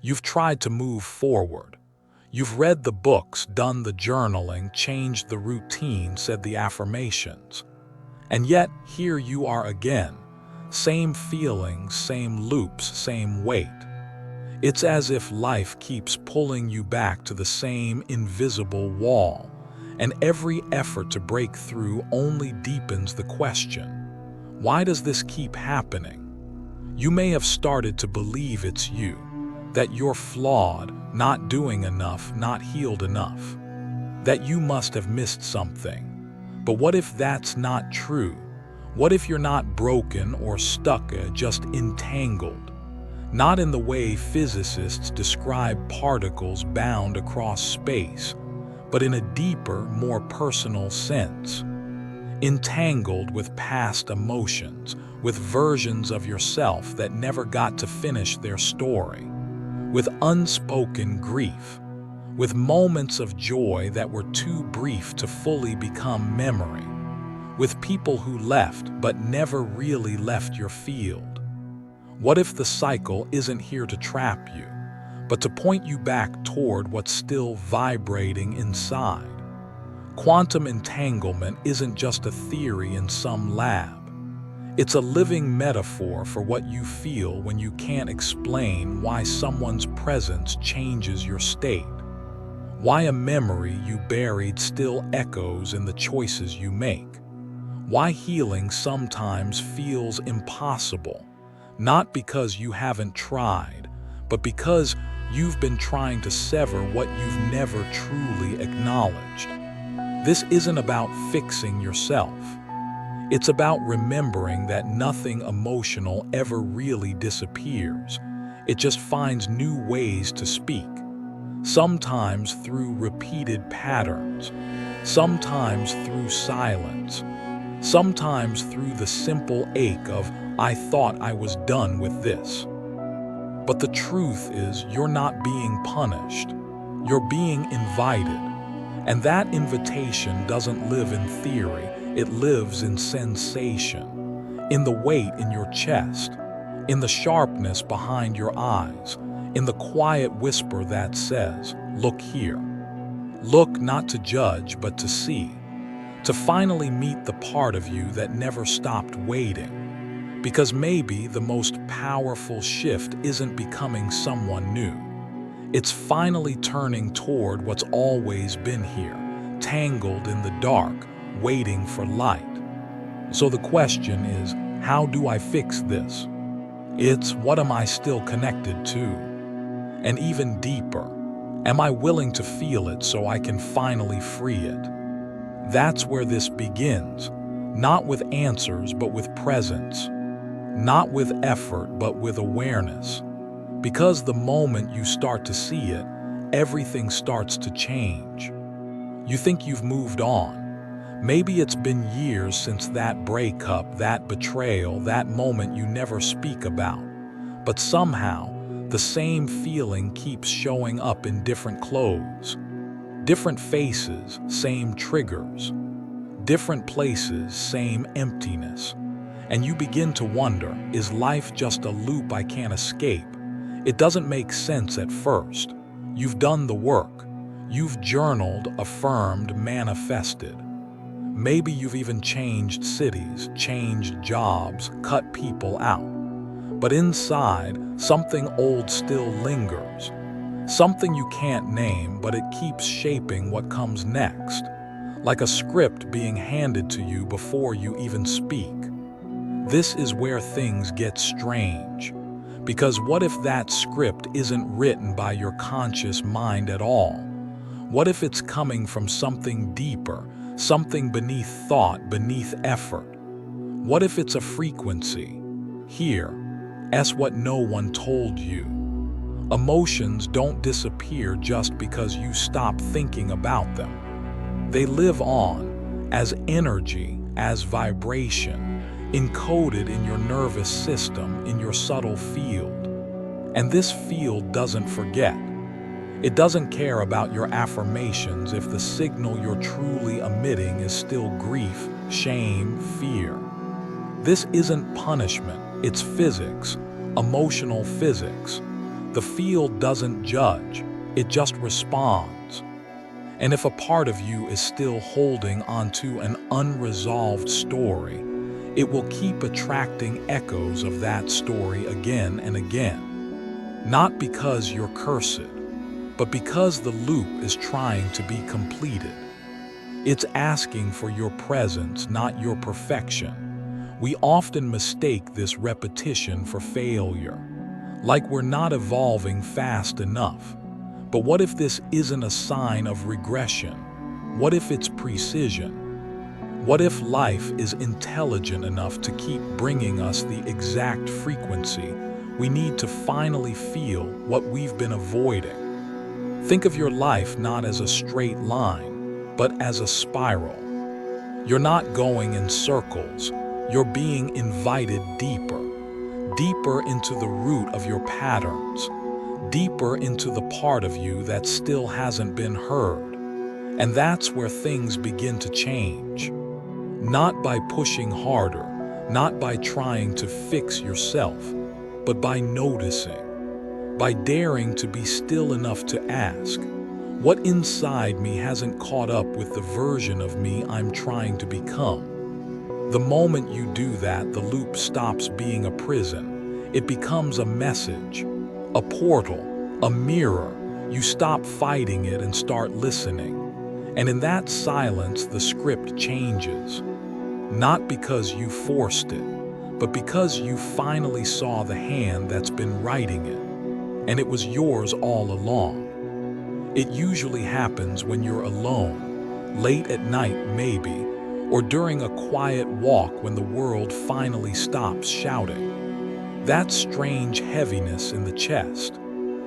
You've tried to move forward. You've read the books, done the journaling, changed the routine, said the affirmations. And yet, here you are again. Same feelings, same loops, same weight. It's as if life keeps pulling you back to the same invisible wall, and every effort to break through only deepens the question. Why does this keep happening? You may have started to believe it's you, that you're flawed, not doing enough, not healed enough, that you must have missed something. But what if that's not true? What if you're not broken or stuck, just entangled? Not in the way physicists describe particles bound across space, but in a deeper, more personal sense. Entangled with past emotions, with versions of yourself that never got to finish their story, with unspoken grief, with moments of joy that were too brief to fully become memory, with people who left but never really left your field. What if the cycle isn't here to trap you, but to point you back toward what's still vibrating inside? Quantum entanglement isn't just a theory in some lab. It's a living metaphor for what you feel when you can't explain why someone's presence changes your state, why a memory you buried still echoes in the choices you make, why healing sometimes feels impossible, not because you haven't tried, but because you've been trying to sever what you've never truly acknowledged. This isn't about fixing yourself. It's about remembering that nothing emotional ever really disappears. It just finds new ways to speak. Sometimes through repeated patterns, sometimes through silence, sometimes through the simple ache of, I thought I was done with this. But the truth is, you're not being punished. You're being invited. And that invitation doesn't live in theory, it lives in sensation, in the weight in your chest, in the sharpness behind your eyes, in the quiet whisper that says, look here. Look not to judge, but to see, to finally meet the part of you that never stopped waiting. Because maybe the most powerful shift isn't becoming someone new. It's finally turning toward what's always been here, tangled in the dark, waiting for light. So the question is, how do I fix this? It's, what am I still connected to? And even deeper, am I willing to feel it so I can finally free it? That's where this begins, not with answers but with presence, not with effort but with awareness. Because the moment you start to see it, everything starts to change. You think you've moved on. Maybe it's been years since that breakup, that betrayal, that moment you never speak about. But somehow, the same feeling keeps showing up in different clothes. Different faces, same triggers. Different places, same emptiness. And you begin to wonder, is life just a loop I can't escape? It doesn't make sense at first. You've done the work. You've journaled, affirmed, manifested. Maybe you've even changed cities, changed jobs, cut people out. But inside, something old still lingers. Something you can't name, but it keeps shaping what comes next. Like a script being handed to you before you even speak. This is where things get strange. Because what if that script isn't written by your conscious mind at all? What if it's coming from something deeper, something beneath thought, beneath effort? What if it's a frequency? Here, as what no one told you. Emotions don't disappear just because you stop thinking about them. They live on as energy, as vibration, encoded in your nervous system, in your subtle field. And this field doesn't forget. It doesn't care about your affirmations if the signal you're truly emitting is still grief, shame, fear. This isn't punishment, it's physics, emotional physics. The field doesn't judge, it just responds. And if a part of you is still holding onto an unresolved story, it will keep attracting echoes of that story again and again. Not because you're cursed, but because the loop is trying to be completed. It's asking for your presence, not your perfection. We often mistake this repetition for failure, like we're not evolving fast enough. But what if this isn't a sign of regression? What if it's precision? What if life is intelligent enough to keep bringing us the exact frequency we need to finally feel what we've been avoiding? Think of your life not as a straight line, but as a spiral. You're not going in circles, you're being invited deeper, deeper into the root of your patterns, deeper into the part of you that still hasn't been heard. And that's where things begin to change. Not by pushing harder, not by trying to fix yourself, but by noticing, by daring to be still enough to ask, what inside me hasn't caught up with the version of me I'm trying to become? The moment you do that, the loop stops being a prison. It becomes a message, a portal, a mirror. You stop fighting it and start listening. And in that silence, the script changes. Not because you forced it, but because you finally saw the hand that's been writing it. And it was yours all along. It usually happens when you're alone, late at night maybe, or during a quiet walk when the world finally stops shouting. That strange heaviness in the chest,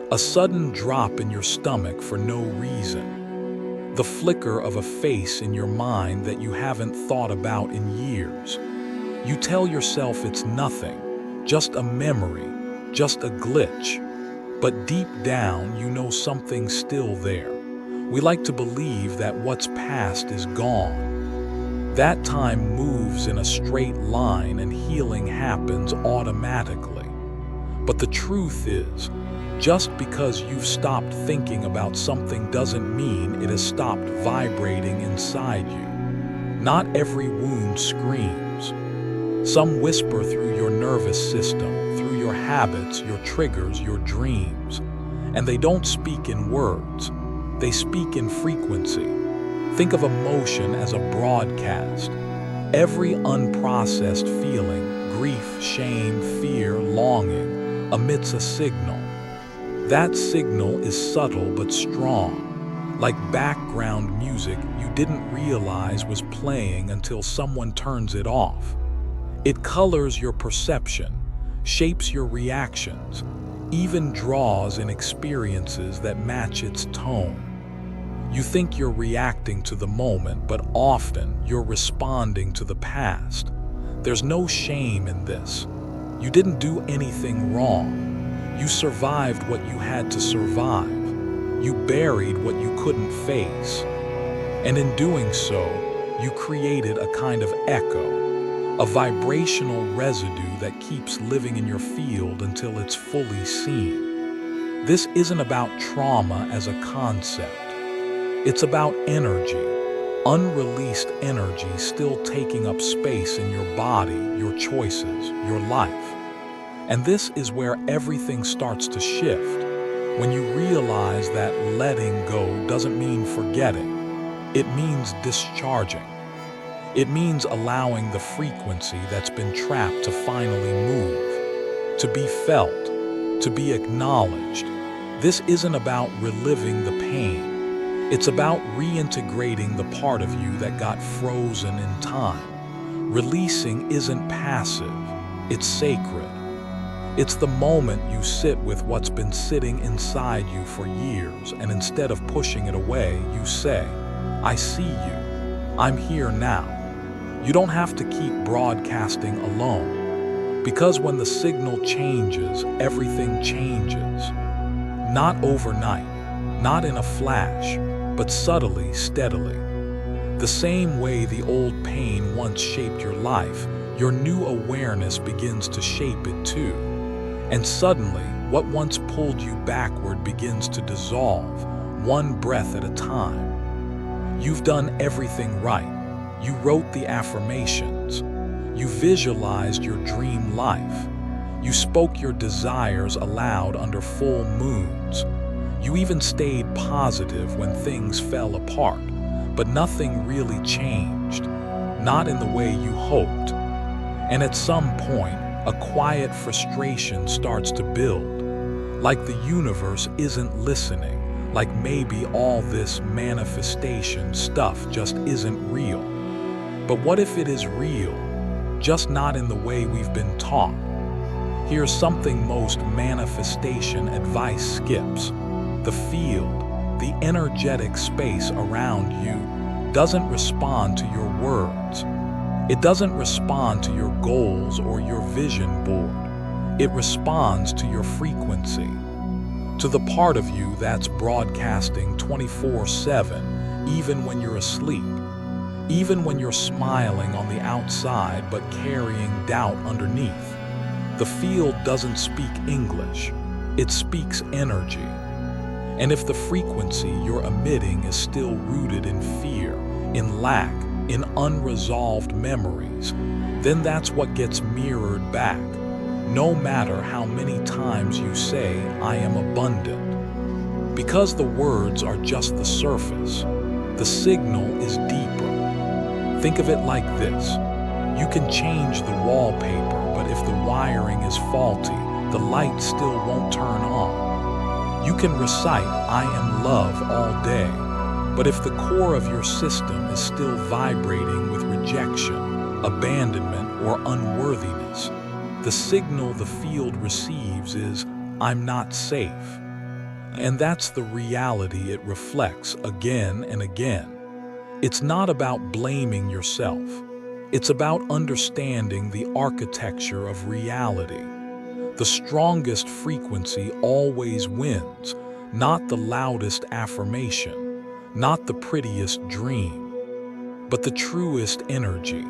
a sudden drop in your stomach for no reason. The flicker of a face in your mind that you haven't thought about in years. You tell yourself it's nothing, just a memory, just a glitch. But deep down, you know something's still there. We like to believe that what's past is gone. That time moves in a straight line and healing happens automatically. But the truth is, just because you've stopped thinking about something doesn't mean it has stopped vibrating inside you. Not every wound screams. Some whisper through your nervous system, through your habits, your triggers, your dreams. And they don't speak in words. They speak in frequency. Think of emotion as a broadcast. Every unprocessed feeling, grief, shame, fear, longing, emits a signal. That signal is subtle but strong, like background music you didn't realize was playing until someone turns it off. It colors your perception, shapes your reactions, even draws in experiences that match its tone. You think you're reacting to the moment, but often you're responding to the past. There's no shame in this. You didn't do anything wrong. You survived what you had to survive. You buried what you couldn't face. And in doing so, you created a kind of echo, a vibrational residue that keeps living in your field until it's fully seen. This isn't about trauma as a concept. It's about energy, unreleased energy still taking up space in your body, your choices, your life. And this is where everything starts to shift, when you realize that letting go doesn't mean forgetting. It means discharging. It means allowing the frequency that's been trapped to finally move, to be felt, to be acknowledged. This isn't about reliving the pain. It's about reintegrating the part of you that got frozen in time. Releasing isn't passive, it's sacred. It's the moment you sit with what's been sitting inside you for years, and instead of pushing it away, you say, I see you. I'm here now. You don't have to keep broadcasting alone. Because when the signal changes, everything changes. Not overnight, not in a flash, but subtly, steadily. The same way the old pain once shaped your life, your new awareness begins to shape it too. And suddenly, what once pulled you backward begins to dissolve, one breath at a time. You've done everything right. You wrote the affirmations. You visualized your dream life. You spoke your desires aloud under full moons. You even stayed positive when things fell apart, but nothing really changed, not in the way you hoped. And at some point, a quiet frustration starts to build, like the universe isn't listening, like maybe all this manifestation stuff just isn't real. But what if it is real, just not in the way we've been taught? Here's something most manifestation advice skips. The field, the energetic space around you, doesn't respond to your words. It doesn't respond to your goals or your vision board. It responds to your frequency, to the part of you that's broadcasting 24/7, even when you're asleep, even when you're smiling on the outside but carrying doubt underneath. The field doesn't speak English, it speaks energy. And if the frequency you're emitting is still rooted in fear, in lack, in unresolved memories, then that's what gets mirrored back, no matter how many times you say, "I am abundant." Because the words are just the surface, the signal is deeper. Think of it like this. You can change the wallpaper, but if the wiring is faulty, the light still won't turn on. You can recite, "I am love" all day, but if the core of your system is still vibrating with rejection, abandonment, or unworthiness, the signal the field receives is, "I'm not safe." And that's the reality it reflects again and again. It's not about blaming yourself. It's about understanding the architecture of reality. The strongest frequency always wins, not the loudest affirmation, not the prettiest dream, but the truest energy.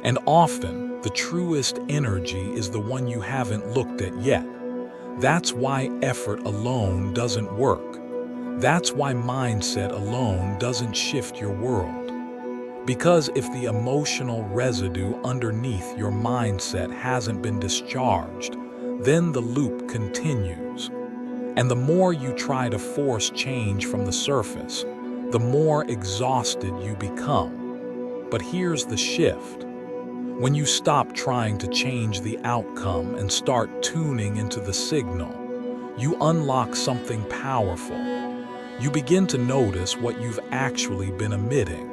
And often, the truest energy is the one you haven't looked at yet. That's why effort alone doesn't work. That's why mindset alone doesn't shift your world. Because if the emotional residue underneath your mindset hasn't been discharged, then the loop continues. And the more you try to force change from the surface, the more exhausted you become. But here's the shift. When you stop trying to change the outcome and start tuning into the signal, you unlock something powerful. You begin to notice what you've actually been emitting.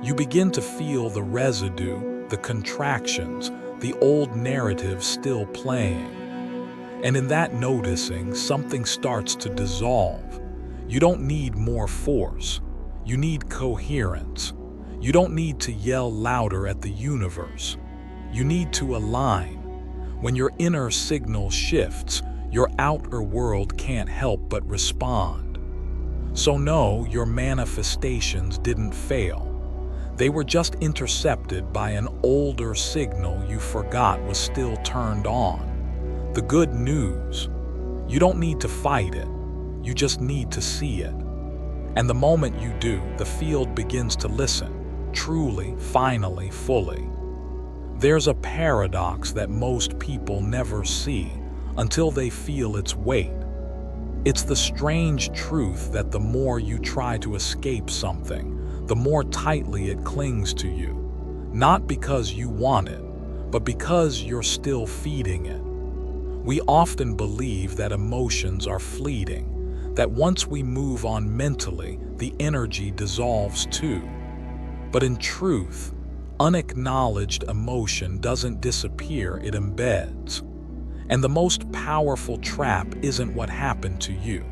You begin to feel the residue, the contractions, the old narrative still playing. And in that noticing, something starts to dissolve. You don't need more force. You need coherence. You don't need to yell louder at the universe. You need to align. When your inner signal shifts, your outer world can't help but respond. So no, your manifestations didn't fail. They were just intercepted by an older signal you forgot was still turned on. The good news: you don't need to fight it. You just need to see it. And the moment you do, the field begins to listen. Truly, finally, fully. There's a paradox that most people never see until they feel its weight. It's the strange truth that the more you try to escape something, the more tightly it clings to you. Not because you want it, but because you're still feeding it. We often believe that emotions are fleeting, that once we move on mentally, the energy dissolves too. But in truth, unacknowledged emotion doesn't disappear, it embeds. And the most powerful trap isn't what happened to you.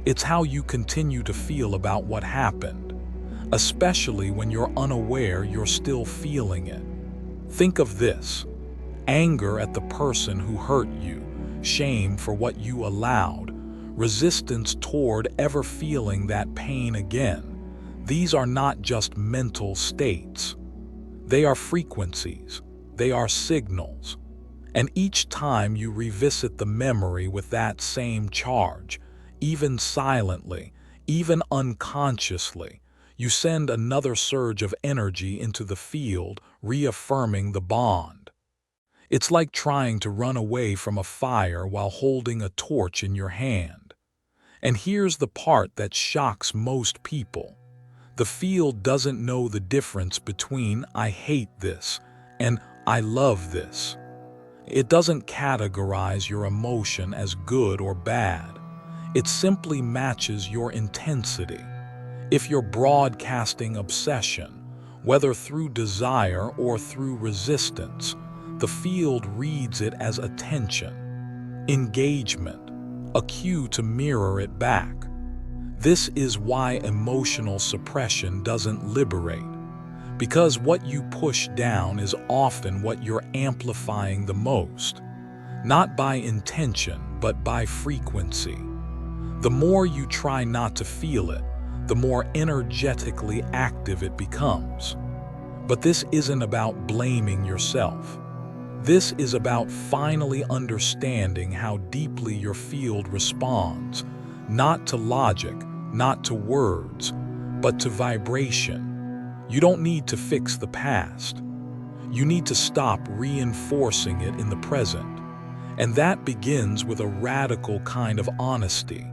It's how you continue to feel about what happened, especially when you're unaware you're still feeling it. Think of this: anger at the person who hurt you, shame for what you allowed, resistance toward ever feeling that pain again. These are not just mental states. They are frequencies. They are signals. And each time you revisit the memory with that same charge, even silently, even unconsciously, you send another surge of energy into the field, reaffirming the bond. It's like trying to run away from a fire while holding a torch in your hand. And here's the part that shocks most people. The field doesn't know the difference between "I hate this" and "I love this." It doesn't categorize your emotion as good or bad. It simply matches your intensity. If you're broadcasting obsession, whether through desire or through resistance, the field reads it as attention, engagement, a cue to mirror it back. This is why emotional suppression doesn't liberate, because what you push down is often what you're amplifying the most, not by intention, but by frequency. The more you try not to feel it, the more energetically active it becomes. But this isn't about blaming yourself. This is about finally understanding how deeply your field responds, not to logic, not to words, but to vibration. You don't need to fix the past. You need to stop reinforcing it in the present. And that begins with a radical kind of honesty.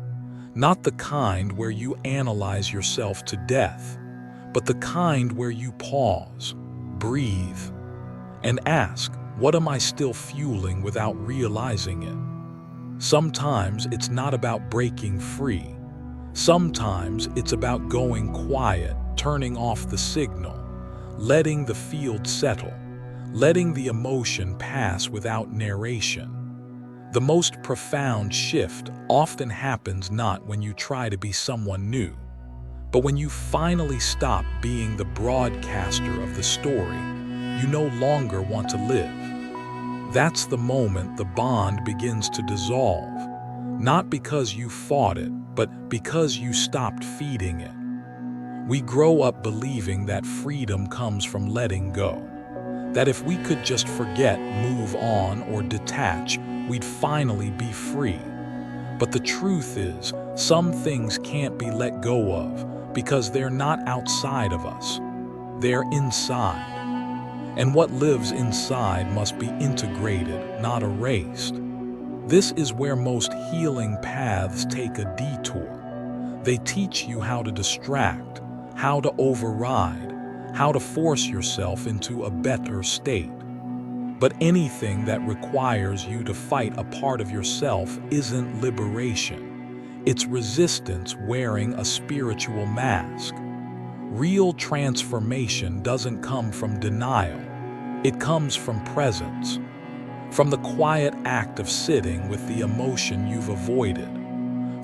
Not the kind where you analyze yourself to death, but the kind where you pause, breathe, and ask, what am I still fueling without realizing it? Sometimes it's not about breaking free. Sometimes it's about going quiet, turning off the signal, letting the field settle, letting the emotion pass without narration. The most profound shift often happens not when you try to be someone new, but when you finally stop being the broadcaster of the story you no longer want to live. That's the moment the bond begins to dissolve, not because you fought it, but because you stopped feeding it. We grow up believing that freedom comes from letting go, that if we could just forget, move on, or detach, we'd finally be free. But the truth is, some things can't be let go of because they're not outside of us. They're inside. And what lives inside must be integrated, not erased. This is where most healing paths take a detour. They teach you how to distract, how to override, how to force yourself into a better state. But anything that requires you to fight a part of yourself isn't liberation. It's resistance wearing a spiritual mask. Real transformation doesn't come from denial. It comes from presence, from the quiet act of sitting with the emotion you've avoided,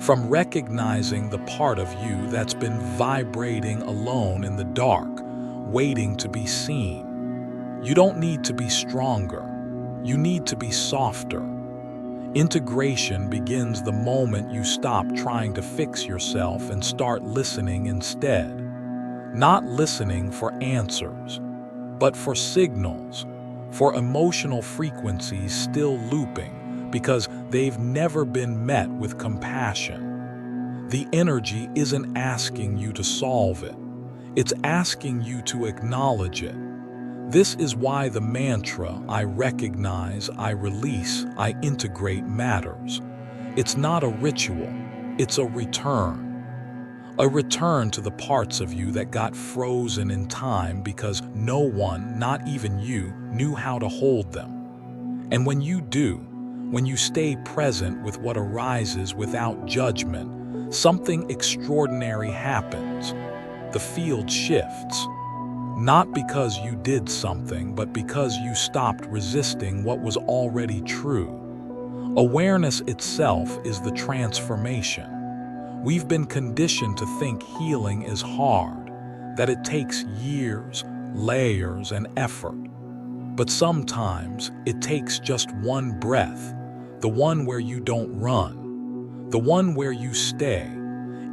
from recognizing the part of you that's been vibrating alone in the dark, waiting to be seen. You don't need to be stronger. You need to be softer. Integration begins the moment you stop trying to fix yourself and start listening instead. Not listening for answers, but for signals, for emotional frequencies still looping because they've never been met with compassion. The energy isn't asking you to solve it. It's asking you to acknowledge it. This is why the mantra, I recognize, I release, I integrate matters. It's not a ritual, it's a return. A return to the parts of you that got frozen in time because no one, not even you, knew how to hold them. And when you do, when you stay present with what arises without judgment, something extraordinary happens. The field shifts. Not because you did something, but because you stopped resisting what was already true. Awareness itself is the transformation. We've been conditioned to think healing is hard, that it takes years, layers, and effort. But sometimes it takes just one breath, the one where you don't run, the one where you stay.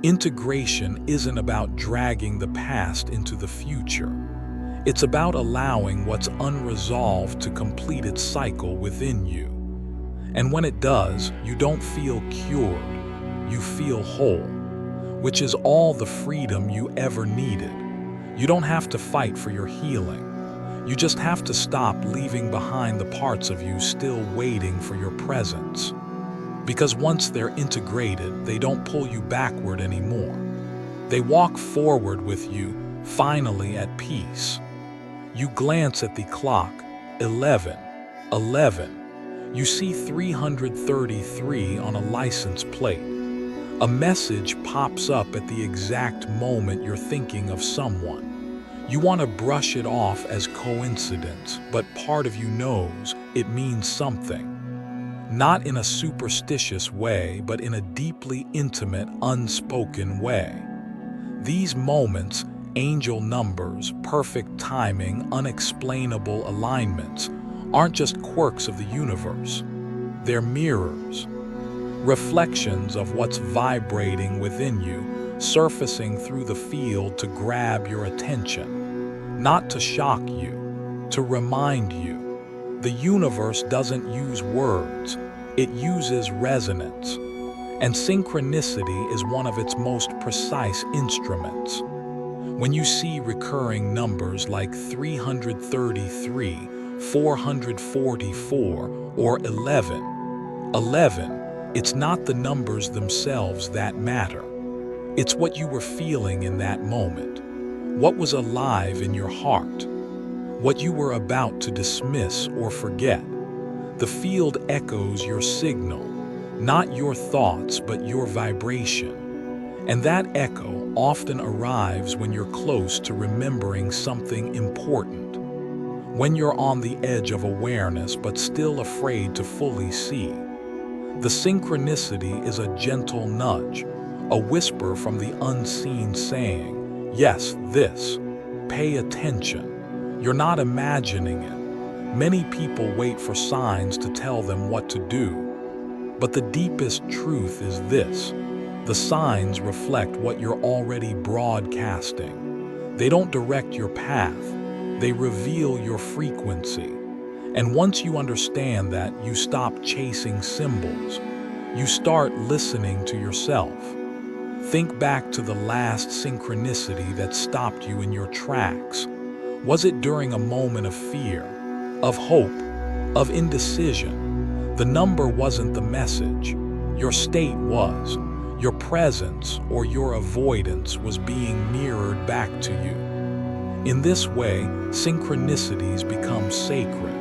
Integration isn't about dragging the past into the future. It's about allowing what's unresolved to complete its cycle within you. And when it does, you don't feel cured, you feel whole, which is all the freedom you ever needed. You don't have to fight for your healing. You just have to stop leaving behind the parts of you still waiting for your presence. Because once they're integrated, they don't pull you backward anymore. They walk forward with you, finally at peace. You glance at the clock, 11:11. You see 333 on a license plate. A message pops up at the exact moment you're thinking of someone. You want to brush it off as coincidence, but part of you knows it means something. Not in a superstitious way, but in a deeply intimate, unspoken way. These moments, angel numbers, perfect timing, unexplainable alignments, aren't just quirks of the universe. They're mirrors, reflections of what's vibrating within you, surfacing through the field to grab your attention. Not to shock you, to remind you. The universe doesn't use words, it uses resonance. And synchronicity is one of its most precise instruments. When you see recurring numbers like 333, 444, or 11, it's not the numbers themselves that matter. It's what you were feeling in that moment, what was alive in your heart, what you were about to dismiss or forget. The field echoes your signal, not your thoughts, but your vibration. And that echo often arrives when you're close to remembering something important, when you're on the edge of awareness but still afraid to fully see. The synchronicity is a gentle nudge, a whisper from the unseen saying, yes, this, pay attention. You're not imagining it. Many people wait for signs to tell them what to do. But the deepest truth is this. The signs reflect what you're already broadcasting. They don't direct your path. They reveal your frequency. And once you understand that, you stop chasing symbols. You start listening to yourself. Think back to the last synchronicity that stopped you in your tracks. Was it during a moment of fear, of hope, of indecision? The number wasn't the message. Your state was. Your presence or your avoidance was being mirrored back to you. In this way, synchronicities become sacred.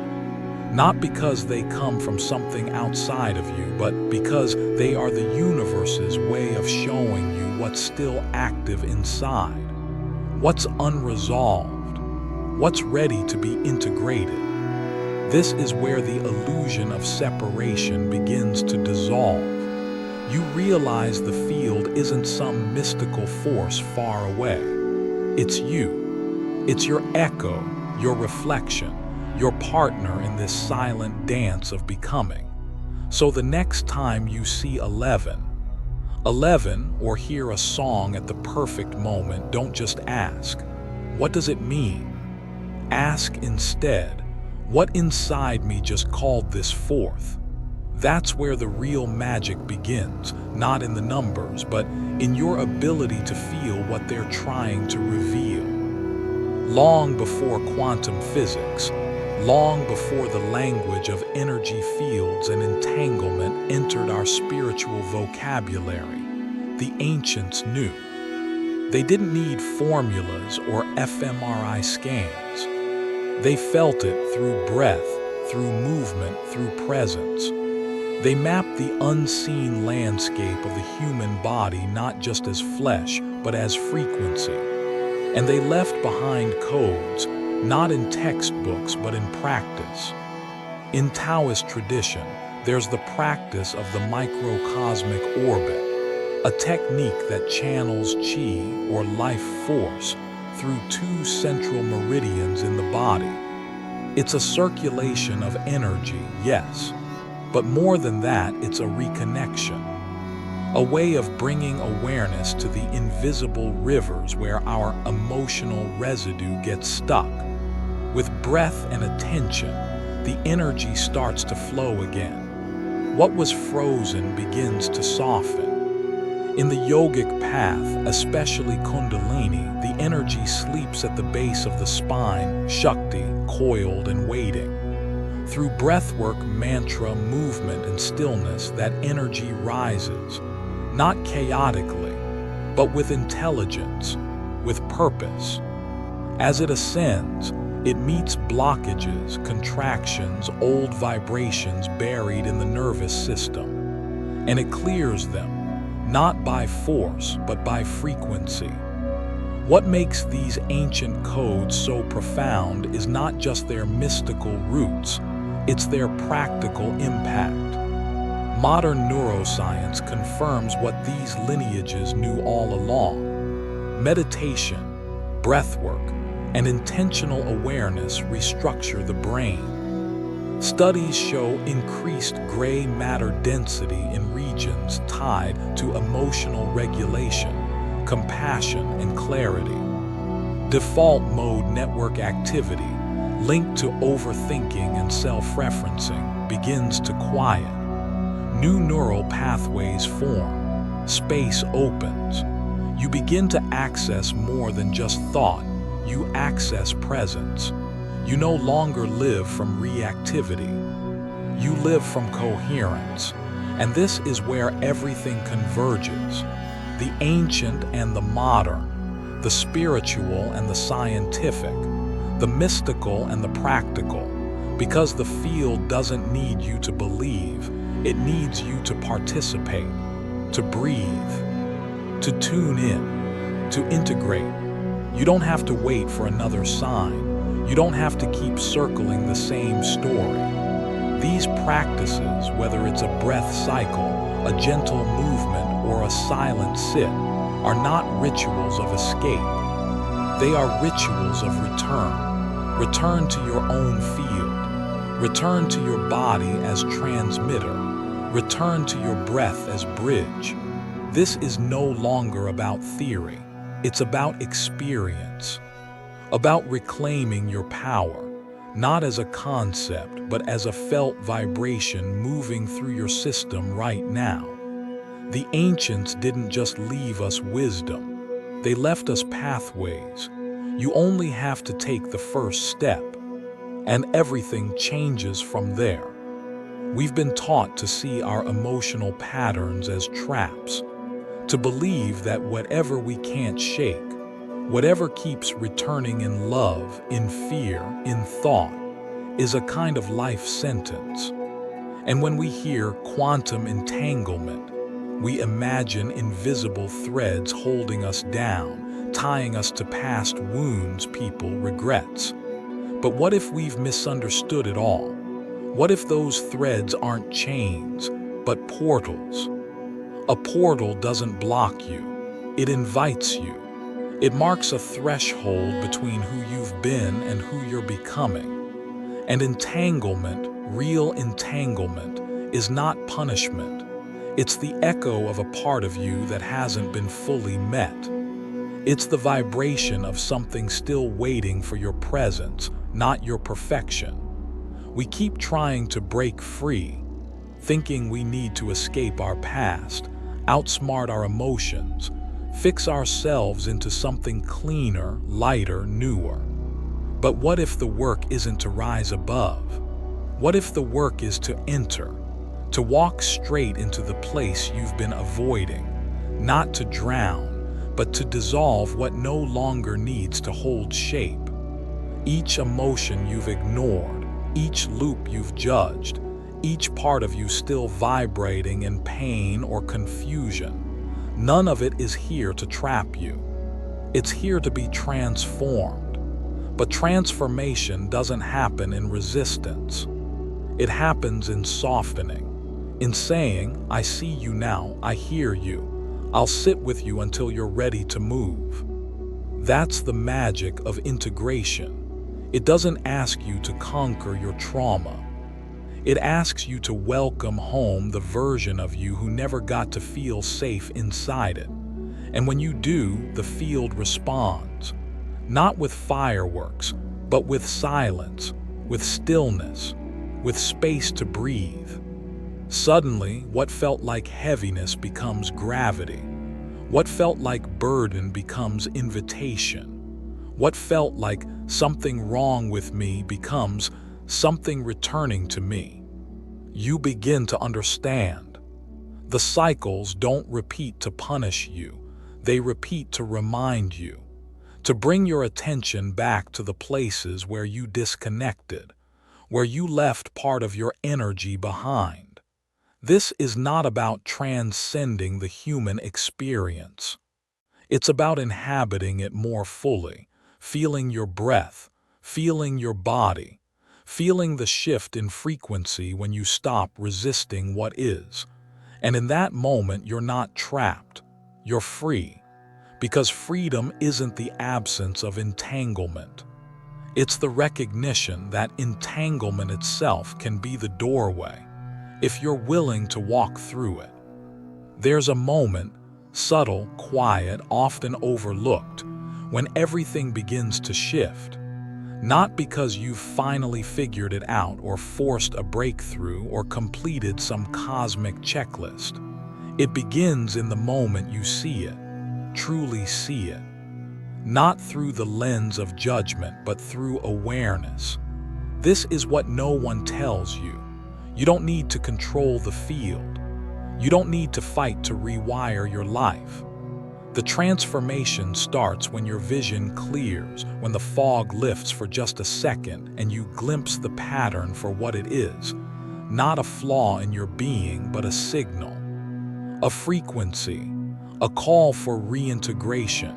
Not because they come from something outside of you, but because they are the universe's way of showing you what's still active inside, what's unresolved, what's ready to be integrated. This is where the illusion of separation begins to dissolve. You realize the field isn't some mystical force far away. It's you. It's your echo, your reflection, your partner in this silent dance of becoming. So the next time you see 11, or hear a song at the perfect moment, don't just ask, what does it mean? Ask instead, what inside me just called this forth? That's where the real magic begins, not in the numbers, but in your ability to feel what they're trying to reveal. Long before quantum physics, long before the language of energy fields and entanglement entered our spiritual vocabulary, the ancients knew. They didn't need formulas or fMRI scans. They felt it through breath, through movement, through presence. They mapped the unseen landscape of the human body not just as flesh, but as frequency. And they left behind codes, not in textbooks, but in practice. In Taoist tradition, there's the practice of the microcosmic orbit, a technique that channels qi or life force through 2 central meridians in the body. It's a circulation of energy, yes, but more than that, it's a reconnection, a way of bringing awareness to the invisible rivers where our emotional residue gets stuck. With breath and attention, the energy starts to flow again. What was frozen begins to soften. In the yogic path, especially Kundalini, the energy sleeps at the base of the spine, Shakti, coiled and waiting. Through breathwork, mantra, movement, and stillness, that energy rises, not chaotically, but with intelligence, with purpose. As it ascends, it meets blockages, contractions, old vibrations buried in the nervous system, and it clears them, not by force, but by frequency. What makes these ancient codes so profound is not just their mystical roots, it's their practical impact. Modern neuroscience confirms what these lineages knew all along. Meditation, breathwork, and intentional awareness restructure the brain. Studies show increased gray matter density in regions tied to emotional regulation, compassion, and clarity. Default mode network activity, linked to overthinking and self-referencing, begins to quiet. New neural pathways form. Space opens. You begin to access more than just thought. You access presence. You no longer live from reactivity. You live from coherence. And this is where everything converges. The ancient and the modern, the spiritual and the scientific, the mystical and the practical, because the field doesn't need you to believe, it needs you to participate, to breathe, to tune in, to integrate. You don't have to wait for another sign. You don't have to keep circling the same story. These practices, whether it's a breath cycle, a gentle movement, or a silent sit, are not rituals of escape. They are rituals of return. Return to your own field. Return to your body as transmitter. Return to your breath as bridge. This is no longer about theory. It's about experience. About reclaiming your power, not as a concept, but as a felt vibration moving through your system right now. The ancients didn't just leave us wisdom. They left us pathways. You only have to take the first step, and everything changes from there. We've been taught to see our emotional patterns as traps, to believe that whatever we can't shake, whatever keeps returning in love, in fear, in thought, is a kind of life sentence. And when we hear quantum entanglement, we imagine invisible threads holding us down, tying us to past wounds, people, regrets. But what if we've misunderstood it all? What if those threads aren't chains, but portals? A portal doesn't block you, it invites you. It marks a threshold between who you've been and who you're becoming. And entanglement, real entanglement, is not punishment. It's the echo of a part of you that hasn't been fully met. It's the vibration of something still waiting for your presence, not your perfection. We keep trying to break free, thinking we need to escape our past, outsmart our emotions, fix ourselves into something cleaner, lighter, newer. But what if the work isn't to rise above? What if the work is to enter, to walk straight into the place you've been avoiding, not to drown, but to dissolve what no longer needs to hold shape? Each emotion you've ignored, each loop you've judged, each part of you still vibrating in pain or confusion, none of it is here to trap you. It's here to be transformed. But transformation doesn't happen in resistance. It happens in softening, in saying, I see you now, I hear you, I'll sit with you until you're ready to move. That's the magic of integration. It doesn't ask you to conquer your trauma. It asks you to welcome home the version of you who never got to feel safe inside it. And when you do, the field responds, not with fireworks, but with silence, with stillness, with space to breathe. Suddenly, what felt like heaviness becomes gravity. What felt like burden becomes invitation. What felt like something wrong with me becomes something returning to me. You begin to understand. The cycles don't repeat to punish you. They repeat to remind you, to bring your attention back to the places where you disconnected, where you left part of your energy behind. This is not about transcending the human experience. It's about inhabiting it more fully, feeling your breath, feeling your body, feeling the shift in frequency when you stop resisting what is. And in that moment, you're not trapped, you're free. Because freedom isn't the absence of entanglement. It's the recognition that entanglement itself can be the doorway, if you're willing to walk through it. There's a moment, subtle, quiet, often overlooked, when everything begins to shift. Not because you've finally figured it out or forced a breakthrough or completed some cosmic checklist. It begins in the moment you see it, truly see it. Not through the lens of judgment, but through awareness. This is what no one tells you. You don't need to control the field. You don't need to fight to rewire your life. The transformation starts when your vision clears, when the fog lifts for just a second and you glimpse the pattern for what it is. Not a flaw in your being, but a signal. A frequency. A call for reintegration.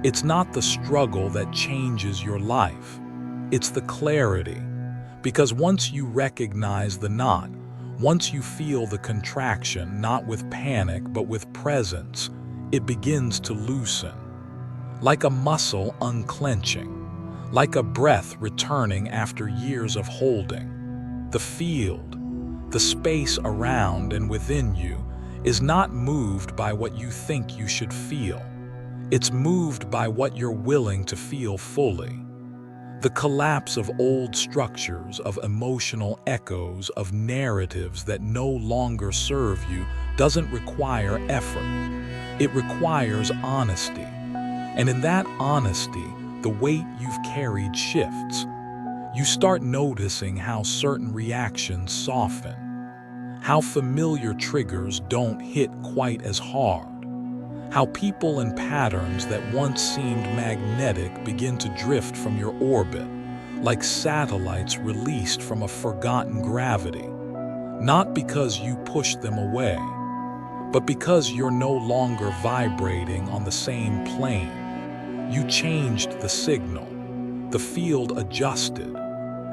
It's not the struggle that changes your life. It's the clarity. Because once you recognize the knot, once you feel the contraction, not with panic but with presence, it begins to loosen. Like a muscle unclenching, like a breath returning after years of holding. The field, the space around and within you, is not moved by what you think you should feel. It's moved by what you're willing to feel fully. The collapse of old structures, of emotional echoes, of narratives that no longer serve you doesn't require effort. It requires honesty. And in that honesty, the weight you've carried shifts. You start noticing how certain reactions soften, how familiar triggers don't hit quite as hard, how people and patterns that once seemed magnetic begin to drift from your orbit, like satellites released from a forgotten gravity. Not because you pushed them away, but because you're no longer vibrating on the same plane. You changed the signal, the field adjusted,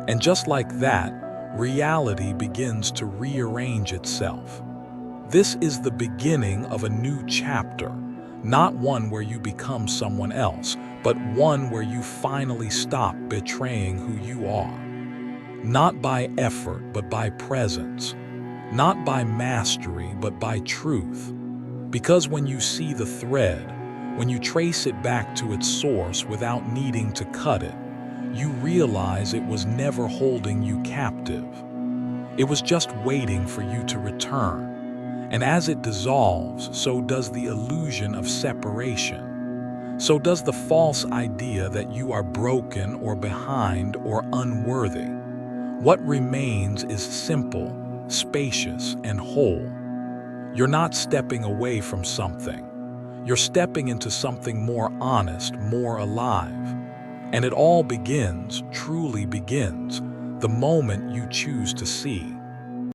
and just like that, reality begins to rearrange itself. This is the beginning of a new chapter, not one where you become someone else, but one where you finally stop betraying who you are. Not by effort, but by presence. Not by mastery, but by truth. Because when you see the thread, when you trace it back to its source without needing to cut it, you realize it was never holding you captive. It was just waiting for you to return. And as it dissolves, so does the illusion of separation. So does the false idea that you are broken or behind or unworthy. What remains is simple, spacious, and whole. You're not stepping away from something. You're stepping into something more honest, more alive. And it all begins, truly begins, the moment you choose to see.